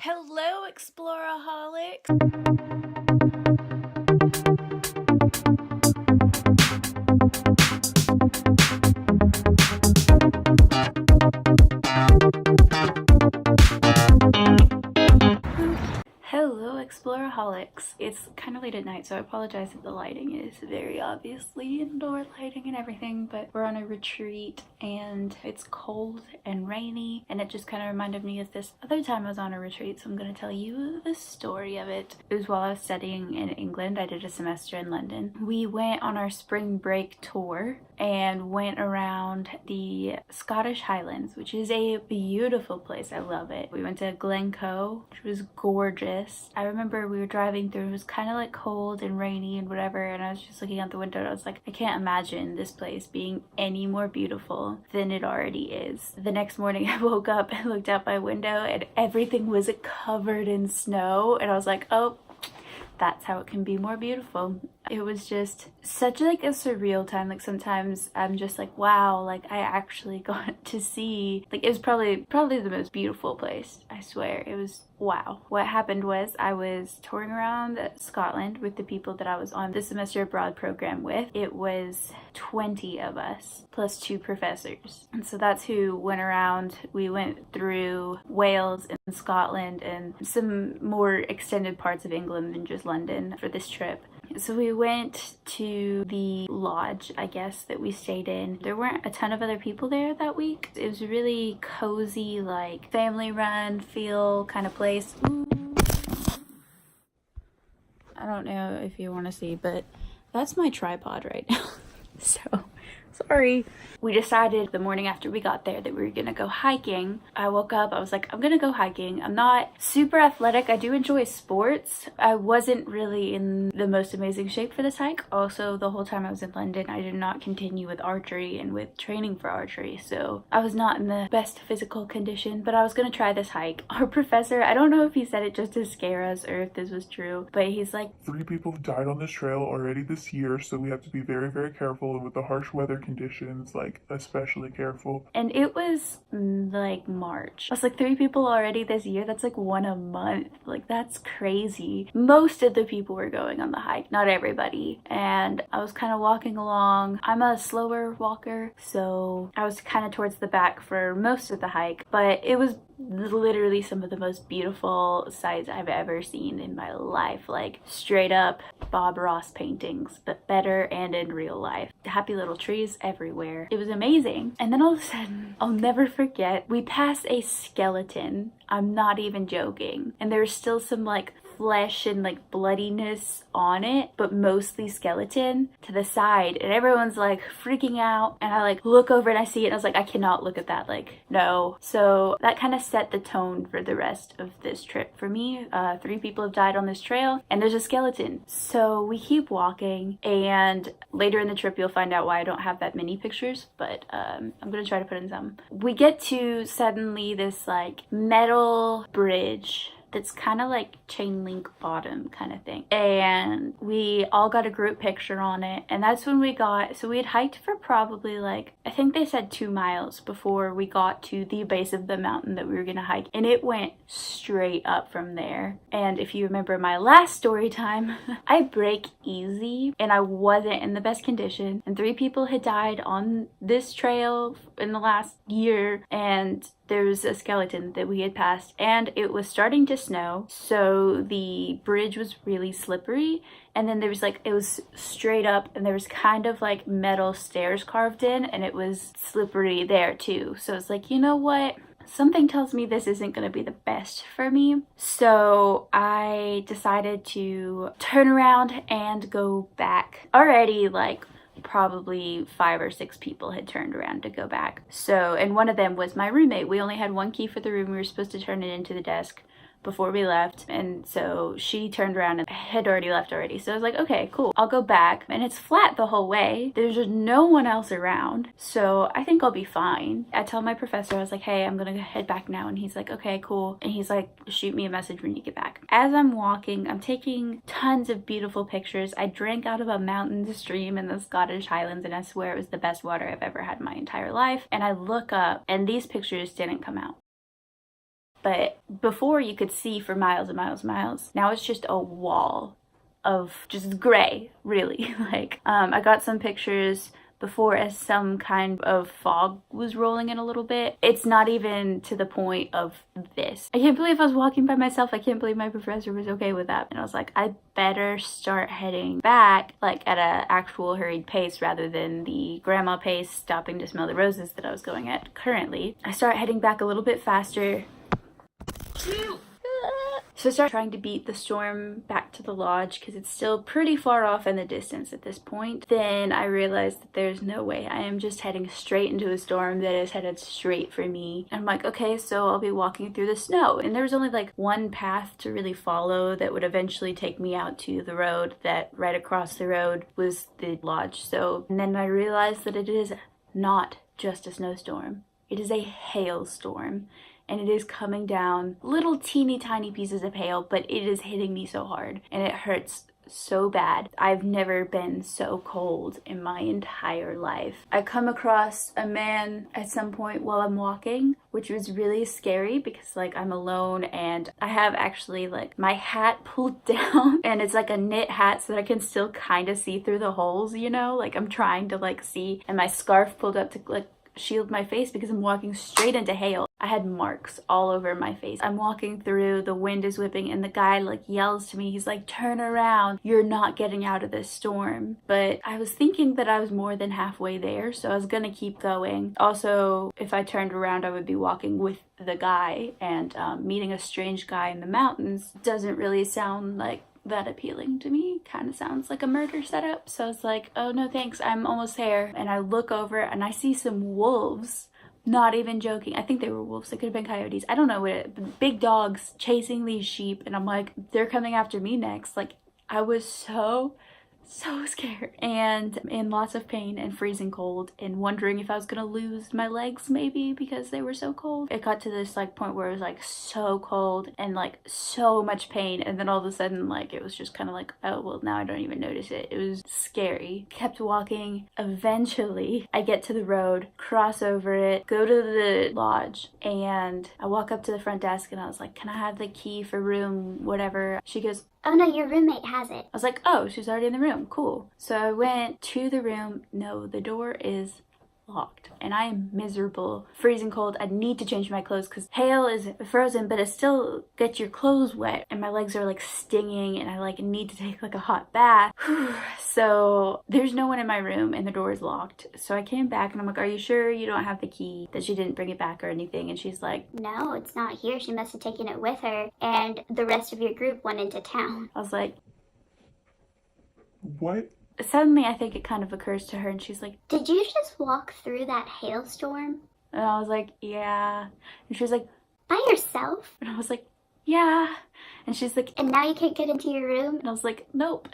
Hello, Exploraholics! Hello, Exploraholics. It's kind of late at night, so I apologize if the lighting is very obviously indoor lighting and everything, but we're on a retreat and it's cold and rainy, and it just kind of reminded me of this other time I was on a retreat, so I'm going to tell you the story of it. It was while I was studying in England. I did a semester in London. We went on our spring break tour and went around the Scottish Highlands, which is a beautiful place. I love it. We went to Glencoe, which was gorgeous. I remember we were driving through, it was kind of like cold and rainy and whatever, and I was just looking out the window and I was like, I can't imagine this place being any more beautiful than it already is. The next morning I woke up and looked out my window and everything was covered in snow, and I was like, oh, that's how it can be more beautiful. It was just such like a surreal time. Like sometimes I'm just like, wow, like I actually got to see, like it was probably the most beautiful place. I swear, it was wow. What happened was I was touring around Scotland with the people that I was on the semester abroad program with. It was 20 of us plus 2 professors, and so that's who went around. We went through Wales and Scotland and some more extended parts of England than just London for this trip. So we went to the lodge, I guess, that we stayed in. There weren't a ton of other people there that week. It was a really cozy, like family run feel kind of place. Ooh. I don't know if you want to see, but that's my tripod right now. So sorry. We decided the morning after we got there that we were gonna go hiking. I woke up, I was like, I'm gonna go hiking. I'm not super athletic. I do enjoy sports. I wasn't really in the most amazing shape for this hike. Also, the whole time I was in London, I did not continue with archery and with training for archery, so I was not in the best physical condition, but I was gonna try this hike. Our professor, I don't know if he said it just to scare us or if this was true, but he's like, 3 people have died on this trail already this year, so we have to be very, very careful. And with the harsh weather conditions, like, especially careful. And it was like March. I was like, 3 people already this year? That's like 1 a month. Like, that's crazy. Most of the people were going on the hike, not everybody. And I was kind of walking along. I'm a slower walker, so I was kind of towards the back for most of the hike, but it was literally some of the most beautiful sights I've ever seen in my life. Like straight up Bob Ross paintings, but better and in real life. Happy little trees everywhere. It was amazing. And then all of a sudden, I'll never forget, we passed a skeleton. I'm not even joking. And there's still some like flesh and like bloodiness on it, but mostly skeleton to the side, and everyone's like freaking out, and I like look over and I see it and I was like, I cannot look at that, like no. So that kind of set the tone for the rest of this trip for me. 3 people have died on this trail and there's a skeleton. So we keep walking, and later in the trip you'll find out why I don't have that many pictures, but I'm gonna try to put in some. We get to suddenly this like metal bridge that's kind of like chain link bottom kind of thing, and we all got a group picture on it. And that's when we got, so we had hiked for probably like, I think they said 2 miles before we got to the base of the mountain that we were gonna hike, and it went straight up from there. And if you remember my last story time, I break easy and I wasn't in the best condition, and 3 people had died on this trail in the last year, and there's a skeleton that we had passed, and it was starting to snow, so the bridge was really slippery. And then there was like, it was straight up, and there was kind of like metal stairs carved in, and it was slippery there too. So it's like, you know what? Something tells me this isn't going to be the best for me. So I decided to turn around and go back. Already like probably 5 or 6 people had turned around to go back. So, and one of them was my roommate. We only had 1 key for the room. We were supposed to turn it into the desk before we left, and so she turned around and had already left already. So I was like, okay, cool, I'll go back. And it's flat the whole way. There's just no one else around, so I think I'll be fine. I tell my professor, I was like, hey, I'm gonna head back now, and he's like, okay, cool. And he's like, shoot me a message when you get back. As I'm walking, I'm taking tons of beautiful pictures. I drank out of a mountain stream in the Scottish Highlands, and I swear it was the best water I've ever had in my entire life. And I look up, and these pictures didn't come out. But before you could see for miles and miles and miles. Now it's just a wall of just gray, really. Like, I got some pictures before as some kind of fog was rolling in a little bit. It's not even to the point of this. I can't believe I was walking by myself. I can't believe my professor was okay with that. And I was like, I better start heading back, like at an actual hurried pace rather than the grandma pace, stopping to smell the roses that I was going at currently. I start heading back a little bit faster. So I start trying to beat the storm back to the lodge because it's still pretty far off in the distance at this point. Then I realized that there's no way. I am just heading straight into a storm that is headed straight for me. And I'm like, okay, so I'll be walking through the snow. And there was only like one path to really follow that would eventually take me out to the road, that right across the road was the lodge. So, and then I realized that it is not just a snowstorm. It is a hailstorm. And it is coming down little teeny tiny pieces of hail, but it is hitting me so hard and it hurts so bad. I've never been so cold in my entire life. I come across a man at some point while I'm walking, which was really scary because like I'm alone and I have actually like my hat pulled down and it's like a knit hat so that I can still kind of see through the holes, you know, like I'm trying to like see, and my scarf pulled up to like shield my face because I'm walking straight into hail. I had marks all over my face. I'm walking through, the wind is whipping, and the guy like yells to me. He's like, turn around, you're not getting out of this storm. But I was thinking that I was more than halfway there, so I was gonna keep going. Also, if I turned around, I would be walking with the guy, and meeting a strange guy in the mountains doesn't really sound like that appealing to me. Kind of sounds like a murder setup. So I was like, oh no thanks, I'm almost there. And I look over and I see some wolves. Not even joking. I think they were wolves. They could have been coyotes. I don't know what it, big dogs chasing these sheep. And I'm like, they're coming after me next. Like, I was so scared and in lots of pain and freezing cold and wondering if I was gonna lose my legs maybe because they were so cold. It got to this like point where it was like so cold and like so much pain, and then all of a sudden like it was just kind of like, oh well, now I don't even notice it. It was scary. Kept walking. Eventually I get to the road, cross over it, go to the lodge, and I walk up to the front desk and I was like, can I have the key for room whatever? She goes, oh no, your roommate has it. I was like, oh, she's already in the room. Cool. So I went to the room. No, the door is locked and I am miserable, freezing cold. I need to change my clothes because hail is frozen, but it still gets your clothes wet and my legs are like stinging and I like need to take like a hot bath. So there's no one in my room and the door is locked. So I came back and I'm like, are you sure you don't have the key, that she didn't bring it back or anything? And she's like, no, it's not here. She must have taken it with her and the rest of your group went into town. I was like, What? suddenly I think it kind of occurs to her and she's like, did you just walk through that hailstorm? and I was like, yeah. And she was like, by yourself? and I was like, yeah. And she's like, And now you can't get into your room? and I was like, nope.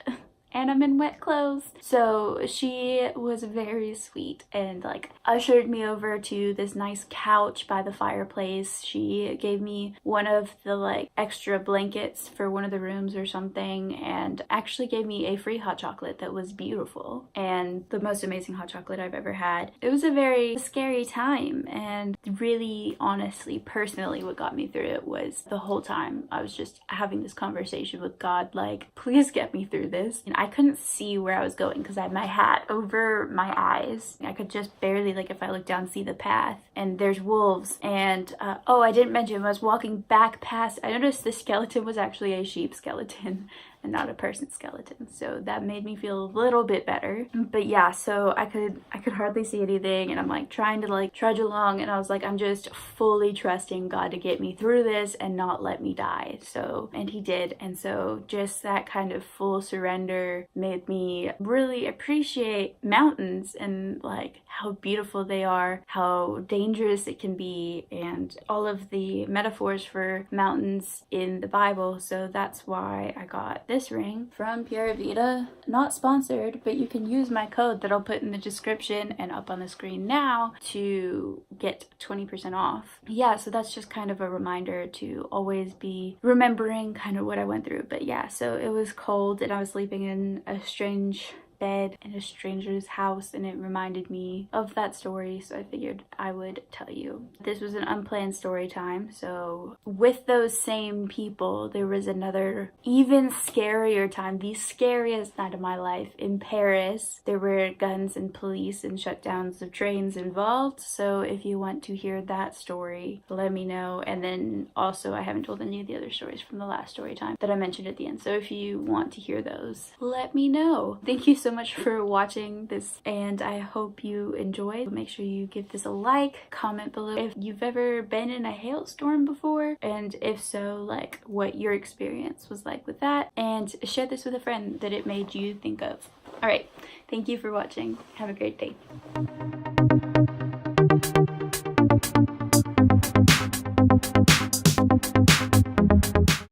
And I'm in wet clothes. So she was very sweet and like ushered me over to this nice couch by the fireplace. She gave me one of the like extra blankets for one of the rooms or something, and actually gave me a free hot chocolate that was beautiful and the most amazing hot chocolate I've ever had. It was a very scary time, and really honestly, personally, what got me through it was the whole time I was just having this conversation with God, like, please get me through this. And I couldn't see where I was going because I had my hat over my eyes. I could just barely, like if I look down, see the path, and there's wolves. And oh, I didn't mention, I was walking back past, I noticed the skeleton was actually a sheep skeleton and not a person skeleton, so that made me feel a little bit better. But yeah, so I could hardly see anything, and I'm like trying to like trudge along, and I was like, I'm just fully trusting God to get me through this and not let me die. So, and he did. And so just that kind of full surrender made me really appreciate mountains and like how beautiful they are, how dangerous it can be, and all of the metaphors for mountains in the Bible. So that's why I got this ring from Pura Vida. Not sponsored, but you can use my code that I'll put in the description and up on the screen now to get 20% off. Yeah, so that's just kind of a reminder to always be remembering kind of what I went through. But yeah, so it was cold and I was sleeping in a strange bed in a stranger's house, and it reminded me of that story, so I figured I would tell you. This was an unplanned story time, so with those same people, there was another even scarier time, the scariest night of my life in Paris. There were guns and police and shutdowns of trains involved, so if you want to hear that story, let me know. And then also, I haven't told any of the other stories from the last story time that I mentioned at the end, so if you want to hear those, let me know. Thank you so much for watching this, and I hope you enjoyed. Make sure you give this a like, comment below if you've ever been in a hailstorm before, and if so, like what your experience was like with that, and share this with a friend that it made you think of. All right, thank you for watching. Have a great day.